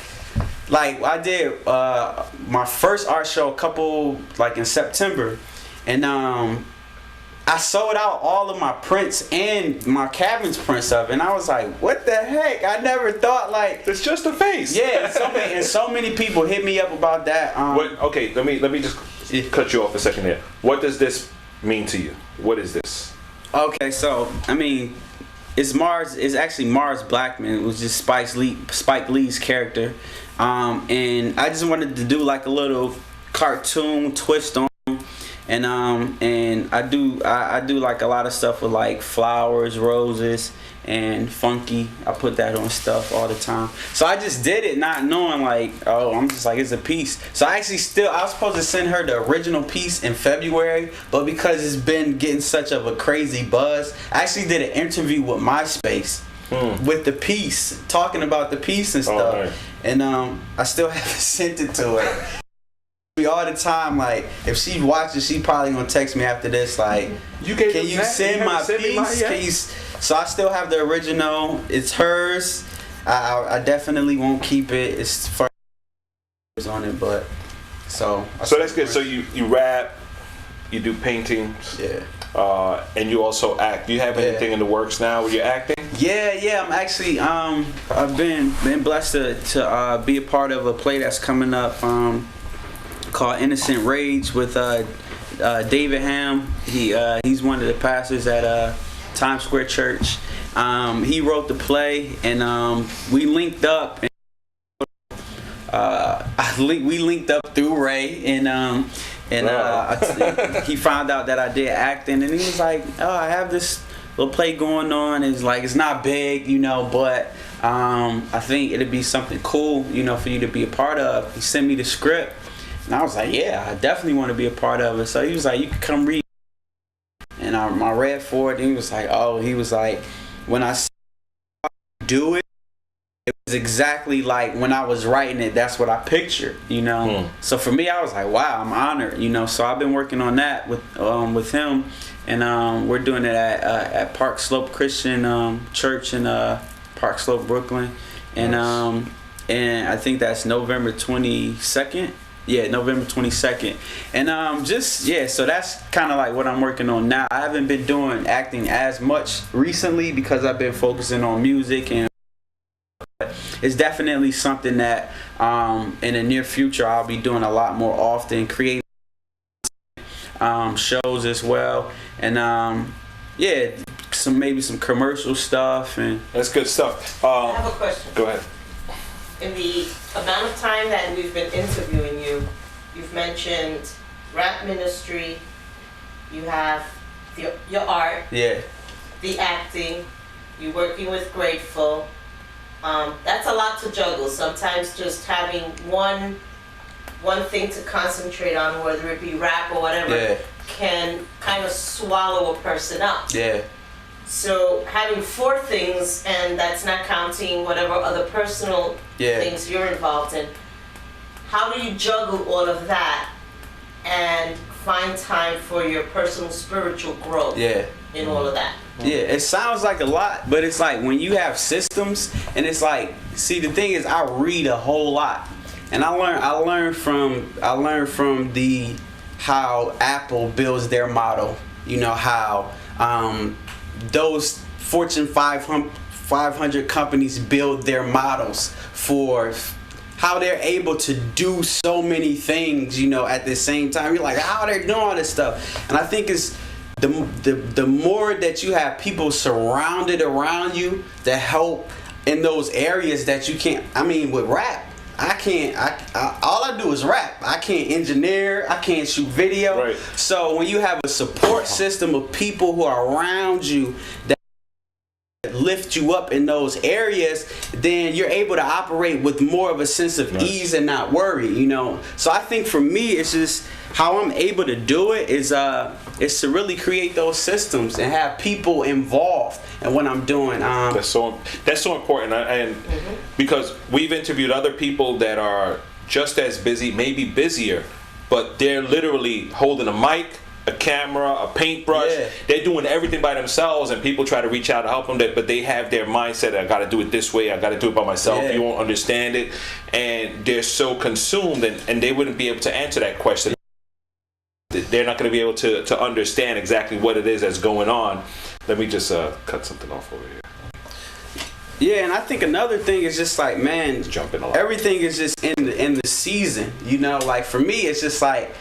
I did my first art show in September, and I sold out all of my prints and my Cavin's prints of it, and I was like, what the heck? I never thought like it's just a face. Yeah, so many people hit me up about that. Okay, let me just cut you off a second here. What does this mean to you? What is this? Okay, so I mean, it's actually Mars Blackman, which is Spike Lee's character. And I just wanted to do like a little cartoon twist on him. And I do like a lot of stuff with like flowers, roses, and funky. I put that on stuff all the time. So I just did it not knowing like, oh, I'm just like, it's a piece. So I was supposed to send her the original piece in February, but because it's been getting such of a crazy buzz, I actually did an interview with MySpace with the piece, talking about the piece and stuff. Right. And I still haven't sent it to her. All the time, like if she watches, she probably gonna text me after this, like, can you send my piece? So I still have the original. It's hers. I definitely won't keep it. It's first on it, but so that's good. So you rap, you do paintings, and you also act. Do you have anything in the works now where you're acting? Yeah. I'm actually I've been blessed to be a part of a play that's coming up called Innocent Rage with David Ham. He's one of the pastors at Times Square Church. He wrote the play, and we linked up. We linked up through Ray, and he found out that I did acting, and he was like, "Oh, I have this little play going on. It's like it's not big, but I think it'd be something cool, for you to be a part of." He sent me the script. And I was like, yeah, I definitely want to be a part of it. So he was like, you can come read. And I read for it. And he was like, when I do it, it was exactly like when I was writing it, that's what I pictured, So for me, I was like, wow, I'm honored, So I've been working on that with him. And we're doing it at Park Slope Christian Church in Park Slope, Brooklyn. And and I think that's November 22nd. Yeah, November 22nd. And so that's kind of like what I'm working on now. I haven't been doing acting as much recently because I've been focusing on music, and it's definitely something that in the near future I'll be doing a lot more often, creating shows as well. And maybe some commercial stuff. And that's good stuff. I have a question. Go ahead. In the amount of time that we've been interviewing you, you've mentioned rap ministry, you have your art, the acting, you working with Grateful. That's a lot to juggle. Sometimes just having one thing to concentrate on, whether it be rap or whatever, can kind of swallow a person up. Yeah. So having 4 things, and that's not counting whatever other personal things you're involved in, how do you juggle all of that and find time for your personal spiritual growth in all of that? Yeah, it sounds like a lot, but it's like when you have systems, and it's like, see, the thing is, I read a whole lot, and I learned from how Apple builds their model. How those Fortune 500 companies build their models for how they're able to do so many things, at the same time. You're like, how they're doing all this stuff. And I think it's the more that you have people surrounded around you to help in those areas that you can't. I mean, with rap, all I do is rap. I can't engineer. I can't shoot video. Right. So when you have a support system of people who are around you that lift you up in those areas, then you're able to operate with more of a sense of ease and not worry, So I think for me, it's just how I'm able to do it is to really create those systems and have people involved in what I'm doing. That's so important, and because we've interviewed other people that are just as busy, maybe busier, but they're literally holding a mic, a camera, a paintbrush. They're doing everything by themselves, and people try to reach out to help them, but they have their mindset, I got to do it this way, I got to do it by myself, you won't understand it, and they're so consumed, and they wouldn't be able to answer that question. They're not going to be able to understand exactly what it is that's going on. Let me just cut something off over here. Yeah, and I think another thing is just like, man, jumping a lot. Everything is just in the season, Like for me, it's just like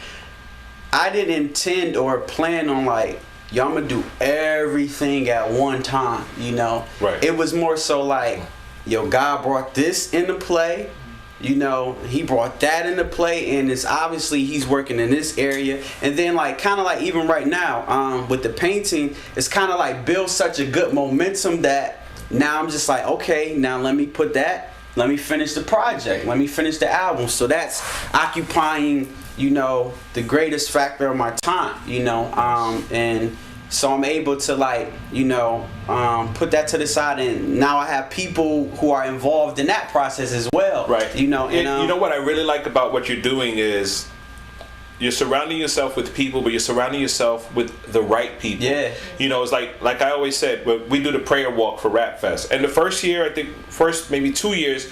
I didn't intend or plan on like, I'm gonna do everything at one time, Right. It was more so like, God brought this into play, you know, he brought that into play, and it's obviously he's working in this area. And then like kind of like even right now with the painting, it's kind of like built such a good momentum that now I'm just like, okay, now let me finish the project, let me finish the album. So that's occupying, you know, the greatest factor of my time, you know, and so I'm able to like, you know, put that to the side, and now I have people who are involved in that process as well. Right. You know, and you know what I really like about what you're doing is you're surrounding yourself with people, but you're surrounding yourself with the right people. Yeah. You know, it's like I always said, we do the prayer walk for Rap Fest, and the first year, I think first maybe 2 years.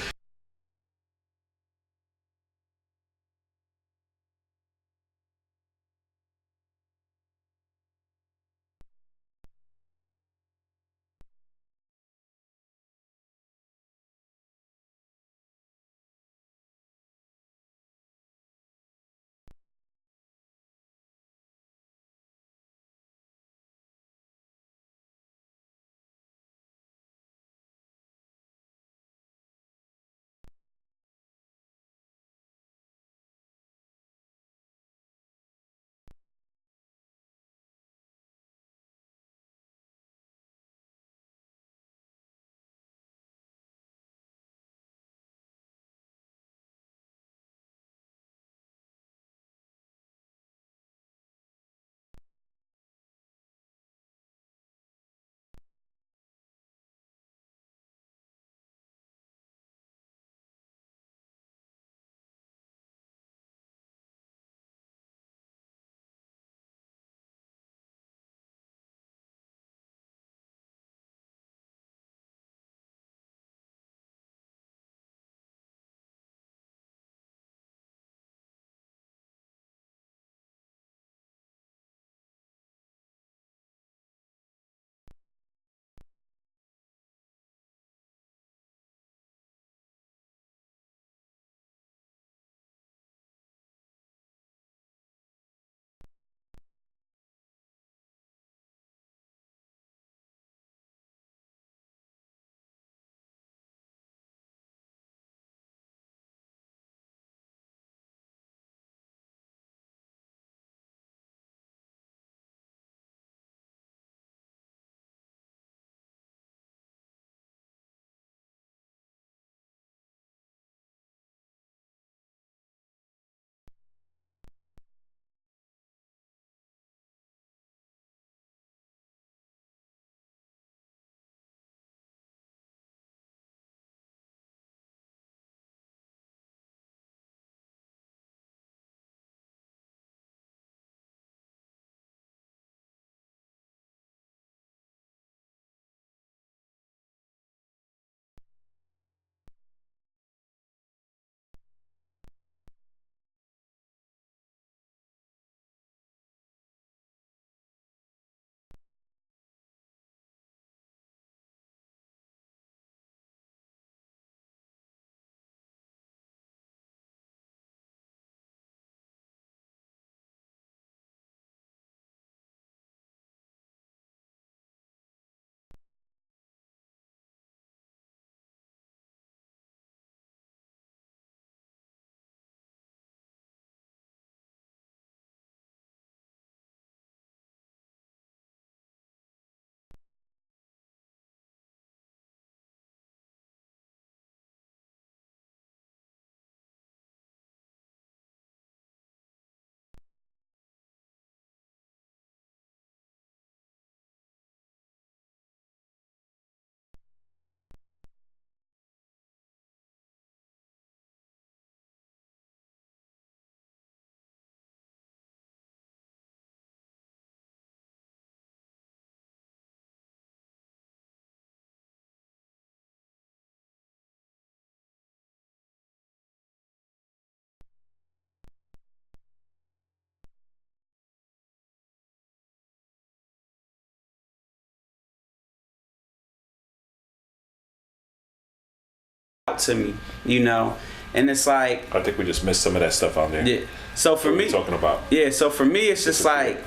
to me, you know, and it's like I think we just missed some of that stuff out there. Yeah. So for me, talking about. Yeah. So for me, it's just like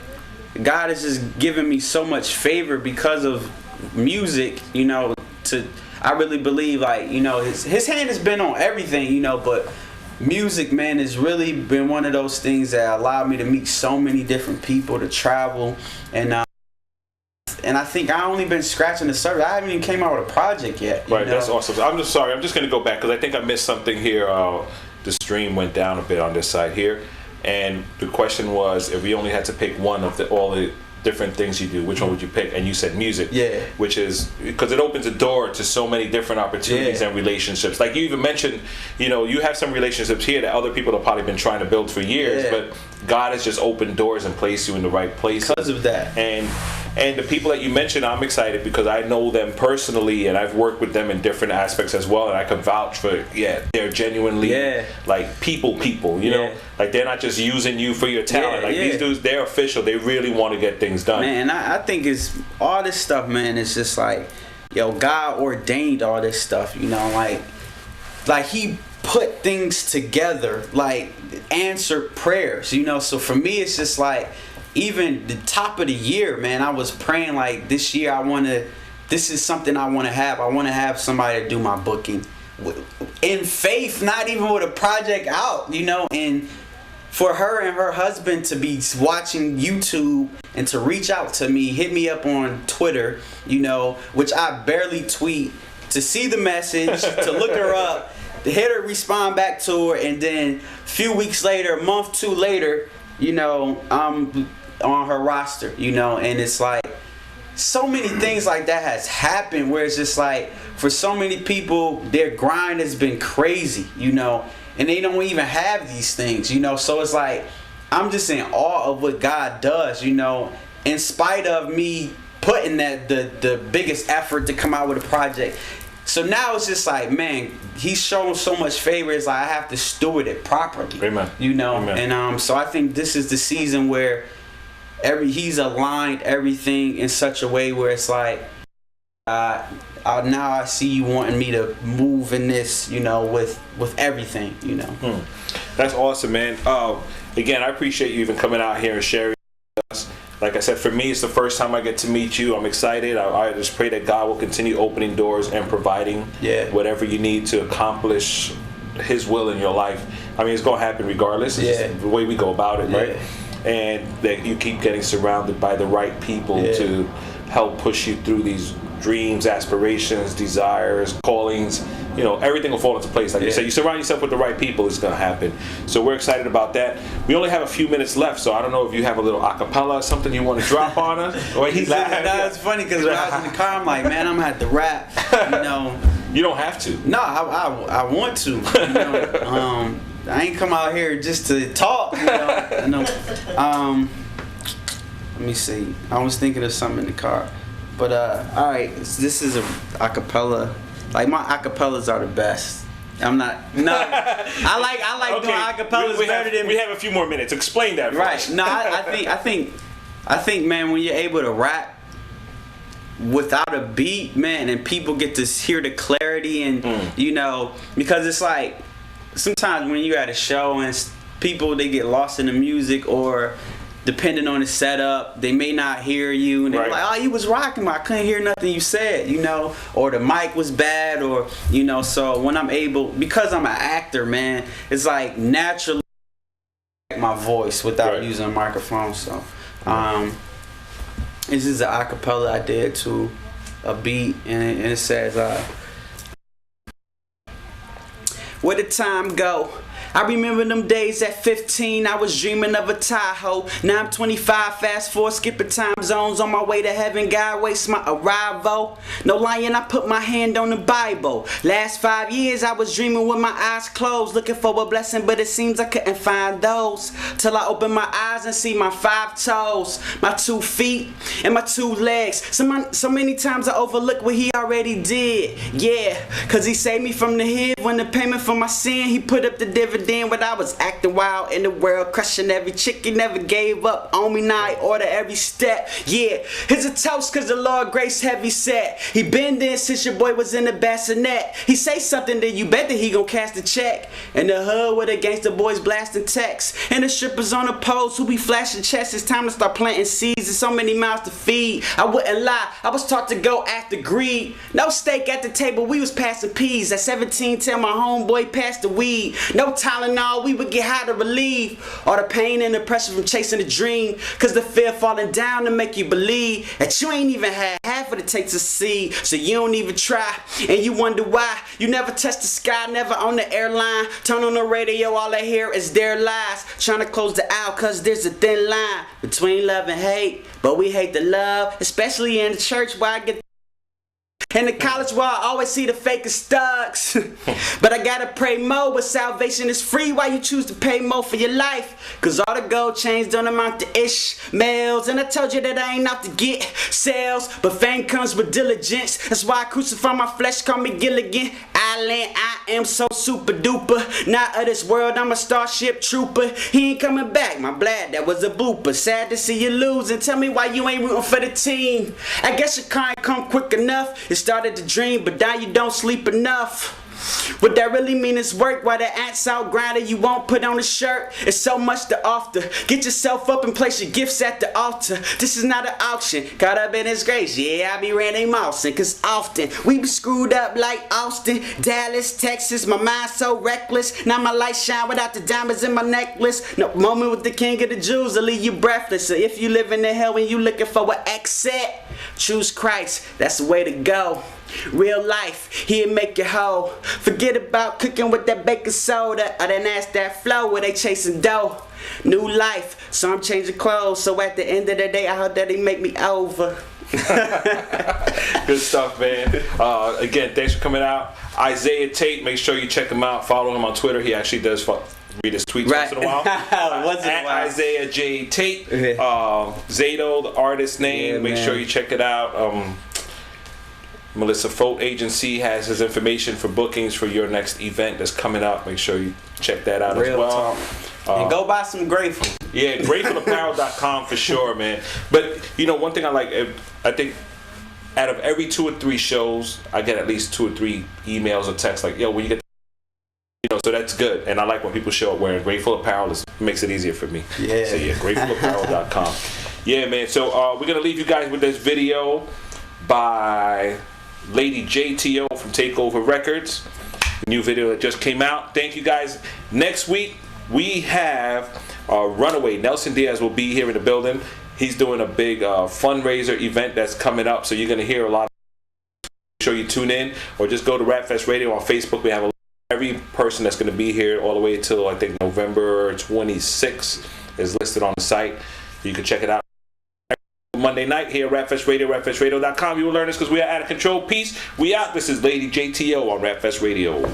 God has just given me so much favor because of music, you know. I really believe, like, you know, his hand has been on everything, you know, but music, man, has really been one of those things that allowed me to meet so many different people, to travel, and I think I only been scratching the surface. I haven't even came out with a project yet. Right, that's awesome. I'm just sorry. I'm just going to go back because I think I missed something here. The stream went down a bit on this side here, and the question was, if we only had to pick one of all the different things you do, which one would you pick? And you said music. Yeah. Which is because it opens a door to so many different opportunities and relationships. Like you even mentioned, you know, you have some relationships here that other people have probably been trying to build for years, but God has just opened doors and placed you in the right place because of that. And the people that you mentioned, I'm excited because I know them personally and I've worked with them in different aspects as well, and I can vouch for, they're genuinely like people, you know, like they're not just using you for your talent. Like these dudes, they're official. They really want to get things done. Man, I think it's all this stuff, man. It's just like, yo, God ordained all this stuff, you know, like he put things together, like answered prayers, you know. So for me, it's just like, even the top of the year, man, I was praying like this year this is something I want to have. I want to have somebody to do my booking in faith, not even with a project out, you know. And for her and her husband to be watching YouTube and to reach out to me, hit me up on Twitter, you know, which I barely tweet, to see the message, to look her up, to hit her, respond back to her, and then a few weeks later, a month, 2 later, you know, I'm on her roster, you know. And it's like so many things like that has happened where it's just like, for so many people, their grind has been crazy, you know, and they don't even have these things, you know. So it's like, I'm just in awe of what God does, you know, in spite of me putting that the biggest effort to come out with a project. So now it's just like, man, he's shown so much favor. It's like I have to steward it properly. Amen. You know, Amen. And so I think this is the season where he's aligned everything in such a way where it's like, now I see you wanting me to move in this, you know, with everything, you know. That's awesome, man. Again, I appreciate you even coming out here and sharing with us. Like I said, for me, it's the first time I get to meet you. I'm excited. I just pray that God will continue opening doors and providing whatever you need to accomplish His will in your life. I mean, it's going to happen regardless. It's just the way we go about it, right? And that you keep getting surrounded by the right people to help push you through these dreams, aspirations, desires, callings. You know, everything will fall into place. Like you said, you surround yourself with the right people, it's going to happen. So we're excited about that. We only have a few minutes left, so I don't know if you have a little acapella or something you want to drop on us. Or he's laughing. No, it's funny because when I was in the car, I'm like, man, I'm going to have to rap, you know. You don't have to. No, I want to. You know? I ain't come out here just to talk, you know. Let me see. I was thinking of something in the car. But all right, this is a acapella. Like, my acapellas are the best. I'm not. No, I like doing acapellas better than. We have a few more minutes. Explain that. Right. No, I think, man, when you're able to rap without a beat, man, and people get to hear the clarity and you know, because it's like sometimes when you're at a show and people, they get lost in the music, or depending on the setup, they may not hear you, and they're like, oh, you was rocking, but I couldn't hear nothing you said, you know, or the mic was bad, or, you know. So when I'm able, because I'm an actor, man, it's like naturally my voice without using a microphone. So this is an acapella I did to a beat, and it says, where the time go? I remember them days at 15, I was dreaming of a Tahoe. Now I'm 25, fast forward, skipping time zones, on my way to heaven, God waits my arrival. No lying, I put my hand on the Bible. Last 5 years I was dreaming with my eyes closed, looking for a blessing, but it seems I couldn't find those. Till I open my eyes and see my 5 toes, my 2 feet, and my 2 legs. So many times I overlook what He already did. Yeah, cause He saved me from the hill. When the payment for my sin, He put up the dividend. then when I was acting wild in the world, crushing every chick, he never gave up on me. Now I order every step. Yeah, here's a toast cause the Lord grace heavy set. He been there since your boy was in the bassinet. He say something, then you bet that he gon' cast a check. In the hood with the gangster boys blasting texts, and the strippers on the poles who be flashing chests. It's time to start planting seeds. There's so many mouths to feed. I wouldn't lie, I was taught to go after greed. No steak at the table, we was passing peas. At 17, tell my homeboy pass the weed. No Tylenol, we would get high to relieve all the pain and the pressure from chasing a dream. Cause the fear falling down to make you believe that you ain't even had half of it takes to see. So you don't even try, and you wonder why you never touch the sky, never on the airline. Turn on the radio, all I hear is their lies. Trying to close the aisle cause there's a thin line between love and hate. But we hate the love, especially in the church where I get in the college where I always see the fakest thugs. But I gotta pray more, but salvation is free. Why you choose to pay more for your life? Cause all the gold chains don't amount to Ishmaels. And I told you that I ain't out to get sales, but fame comes with diligence. That's why I crucify my flesh, call me Gilligan Island. I am so super duper, not of this world, I'm a starship trooper. He ain't coming back, my blad, that was a blooper. Sad to see you lose, and tell me why you ain't rooting for the team. I guess your car ain't come quick enough. It started to dream, but now you don't sleep enough. What that really mean is work while the ants out grinding. You won't put on a shirt, it's so much to offer. Get yourself up and place your gifts at the altar. This is not an auction, caught up in his grace. Yeah, I be Randy Mawson, cause often we be screwed up like Austin, Dallas, Texas. My mind so reckless, now my light shine without the diamonds in my necklace. No moment with the king of the Jews will leave you breathless. So if you live in the hell when you looking for an exit, choose Christ, that's the way to go. Real life, he'll make you whole. Forget about cooking with that baking soda or that NASDAQ flow where they chasing dough. New life, so I'm changing clothes. So at the end of the day, I hope that he make me over. Good stuff, man. Again, thanks for coming out. Isaiah Tate, make sure you check him out. Follow him on Twitter. He actually does read his tweets once in a while. Once in a while. Isaiah J Tate. Zato, the artist name. Yeah, make man. sure you check it out. Melissa Folt Agency has his information for bookings for your next event that's coming up. Make sure you check that out Real as well. And go buy some Grateful. Yeah, gratefulapparel.com for sure, man. But you know, one thing I think out of every 2 or 3 shows, I get at least 2 or 3 emails or texts like, "Yo, when you get," so that's good. And I like when people show up wearing Grateful apparel. It makes it easier for me. Yeah. So yeah, gratefulapparel.com. Yeah, man. So we're gonna leave you guys with this video by Lady JTO from Takeover Records. The new video that just came out. Thank you guys. Next week we have Runaway. Nelson Diaz will be here in the building. He's doing a big fundraiser event that's coming up, so you're going to hear a lot. Make sure you tune in, or just go to Rapfest Radio on Facebook. We have every person that's going to be here all the way until I think November 26th is listed on the site. You can check it out. Monday night here at Rapfest Radio, rapfestradio.com. You will learn this because we are out of control. Peace. We out. This is Lady JTO on Rapfest Radio.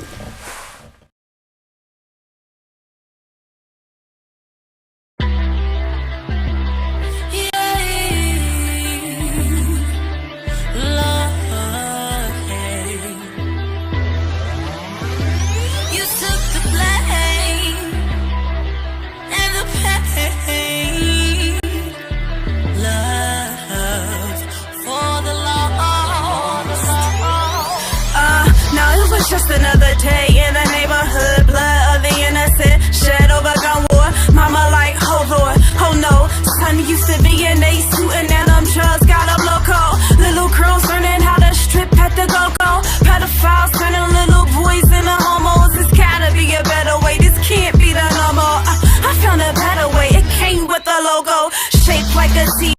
Just another day in the neighborhood, blood of the innocent, shed over gun war. Mama like, oh Lord, oh no. Son used to be in a suit and now them drugs got up loco. Little girls learning how to strip at the go-go. Pedophiles turning little boys into homos. It's gotta be a better way, this can't be the no more. I found a better way, it came with a logo, shaped like a T.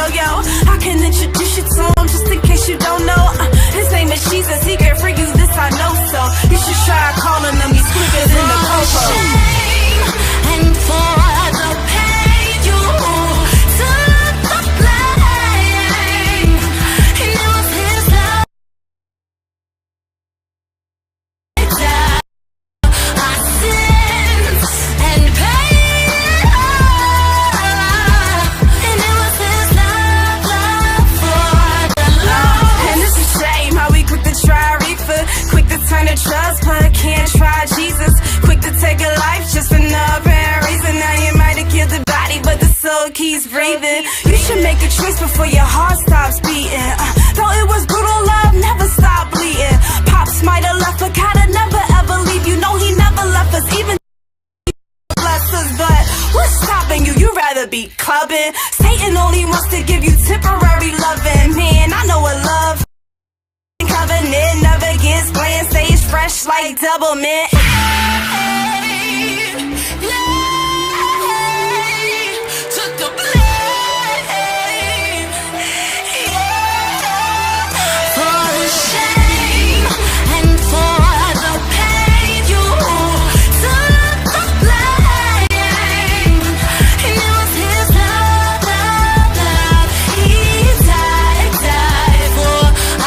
Yo, I can introduce you to him just in case you don't know. His name is She's a secret for you, this I know so. You should try calling him, he's quicker than the cocoa. Shame and for the pain you took breathing. You should make a choice before your heart stops beating. Though it was brutal, love never stopped bleeding. Pops might have left, but gotta never ever leave. You know he never left us, even bless us. But what's stopping you? You'd rather be clubbing. Satan only wants to give you temporary loving. Man, I know what love. Covenant never gets playing stage fresh like double mint. Took the blame for the shame and for the pain. You took the blame, and it was his love, love, love. He died for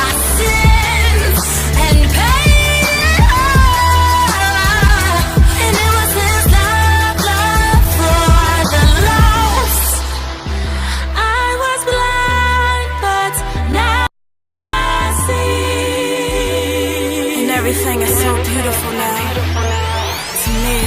our sins and paid it all. And it was his love, love for the lost. I was blind, but now I see. And everything is so beautiful now to me.